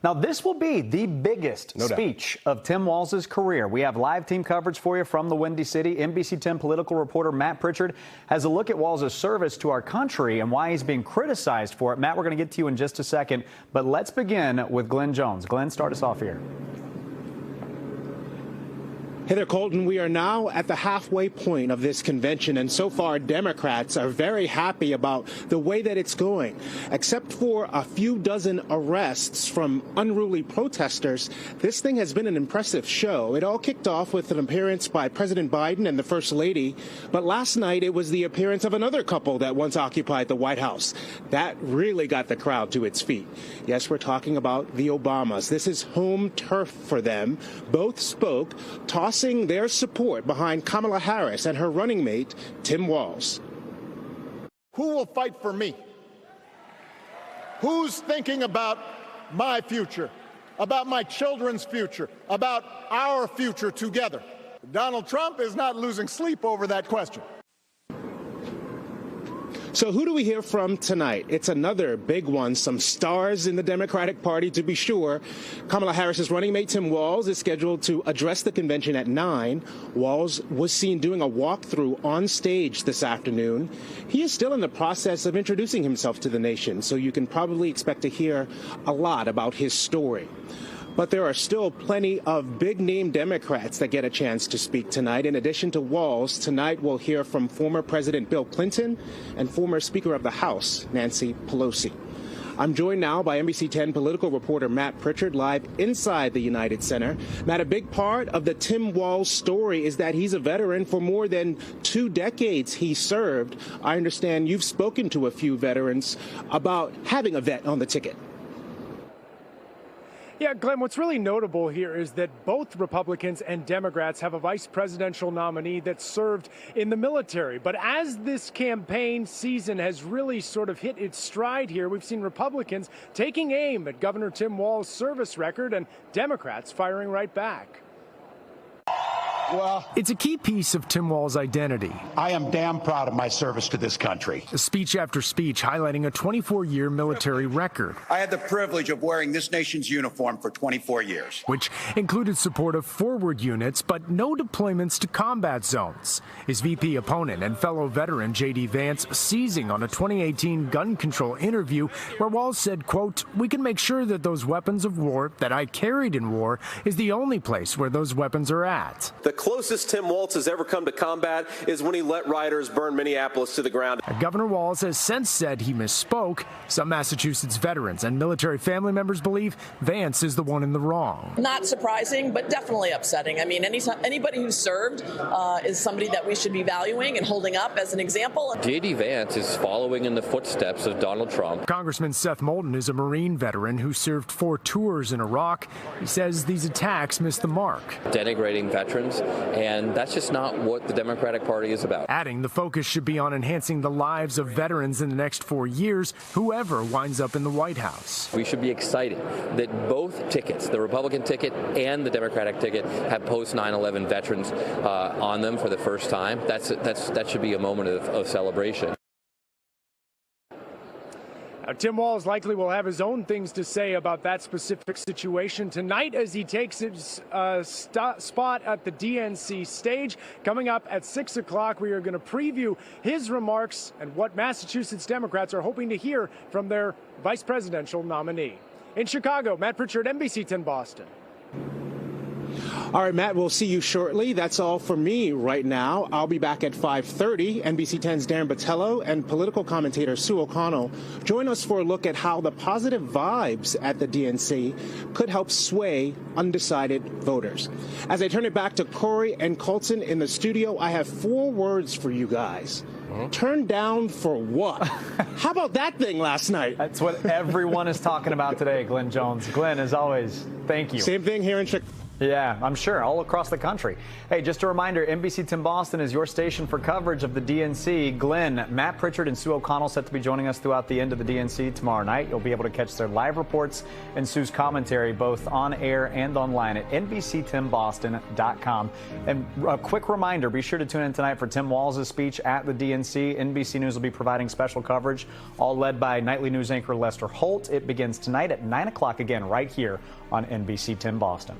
Now, this will be the biggest speech of Tim Walz's career. We have live team coverage for you from the Windy City. NBC 10 political reporter Matt Pritchard has a look at Walz's service to our country and why he's being criticized for it. Matt, we're going to get to you in just a second, but let's begin with Glenn Jones. Glenn, start us off here. Hey there, Colton. We are now at the halfway point of this convention, and so far Democrats are very happy about the way that it's going. Except for a few dozen arrests from unruly protesters, this thing has been an impressive show. It all kicked off with an appearance by President Biden and the First Lady, but last night it was the appearance of another couple that once occupied the White House. That really got the crowd to its feet. Yes, we're talking about the Obamas. This is home turf for them. Both spoke, tossing their support behind Kamala Harris and her running mate, Tim Walz. Who will fight for me? Who's thinking about my future, about my children's future, about our future together? Donald Trump is not losing sleep over that question. So who do we hear from tonight? It's another big one. Some stars in the Democratic Party, to be sure. Kamala Harris's running mate, Tim Walz, is scheduled to address the convention at 9. Walz was seen doing a walkthrough on stage this afternoon. He is still in the process of introducing himself to the nation, so you can probably expect to hear a lot about his story. But there are still plenty of big-name Democrats that get a chance to speak tonight. In addition to Walz, tonight we'll hear from former President Bill Clinton and former Speaker of the House, Nancy Pelosi. I'm joined now by NBC 10 political reporter Matt Pritchard, live inside the United Center. Matt, a big part of the Tim Walz story is that he's a veteran. For more than 2 decades he served. I understand you've spoken to a few veterans about having a vet on the ticket. Yeah, Glenn, what's really notable here is that both Republicans and Democrats have a vice presidential nominee that served in the military. But as this campaign season has really sort of hit its stride here, we've seen Republicans taking aim at Governor Tim Walz's service record and Democrats firing right back. Well, it's a key piece of Tim Walz's identity. I am damn proud of my service to this country. Speech after speech highlighting a 24-year military record. I had the privilege of wearing this nation's uniform for 24 years. Which included support of forward units, but no deployments to combat zones. His VP opponent and fellow veteran J.D. Vance seizing on a 2018 gun control interview where Walz said, quote, "We can make sure that those weapons of war that I carried in war is the only place where those weapons are at." The closest Tim Walz has ever come to combat is when he let rioters burn Minneapolis to the ground. Governor Walz has since said he misspoke. Some Massachusetts veterans and military family members believe Vance is the one in the wrong. Not surprising, but definitely upsetting. I mean, anybody who served is somebody that we should be valuing and holding up as an example. J.D. Vance is following in the footsteps of Donald Trump. Congressman Seth Moulton is a Marine veteran who served 4 tours in Iraq. He says these attacks missed the mark. Denigrating veterans. And that's just not what the Democratic Party is about. Adding the focus should be on enhancing the lives of veterans in the next 4 years, whoever winds up in the White House. We should be excited that both tickets, the Republican ticket and the Democratic ticket, have post 9/11 veterans on them for the first time. That should be a moment of celebration. Tim Walz likely will have his own things to say about that specific situation tonight as he takes his spot at the DNC stage. Coming up at 6 o'clock, we are going to preview his remarks and what Massachusetts Democrats are hoping to hear from their vice presidential nominee. In Chicago, Matt Pritchard, NBC 10 Boston. All right, Matt, we'll see you shortly. That's all for me right now. I'll be back at 5:30. NBC 10's Darren Botello and political commentator Sue O'Connell join us for a look at how the positive vibes at the DNC could help sway undecided voters. As I turn it back to Corey and Colton in the studio, I have 4 words for you guys. Turned down for what? How about that thing last night? That's what everyone is talking about today, Glenn Jones. Glenn, as always, thank you. Same thing here in Chicago. Yeah, I'm sure, all across the country. Hey, just a reminder, NBC Tim Boston is your station for coverage of the DNC. Glenn, Matt Pritchard, and Sue O'Connell set to be joining us throughout the end of the DNC tomorrow night. You'll be able to catch their live reports and Sue's commentary both on air and online at NBCTimBoston.com. And a quick reminder, be sure to tune in tonight for Tim Walz's speech at the DNC. NBC News will be providing special coverage, all led by nightly news anchor Lester Holt. It begins tonight at 9 o'clock again right here on NBC Tim Boston.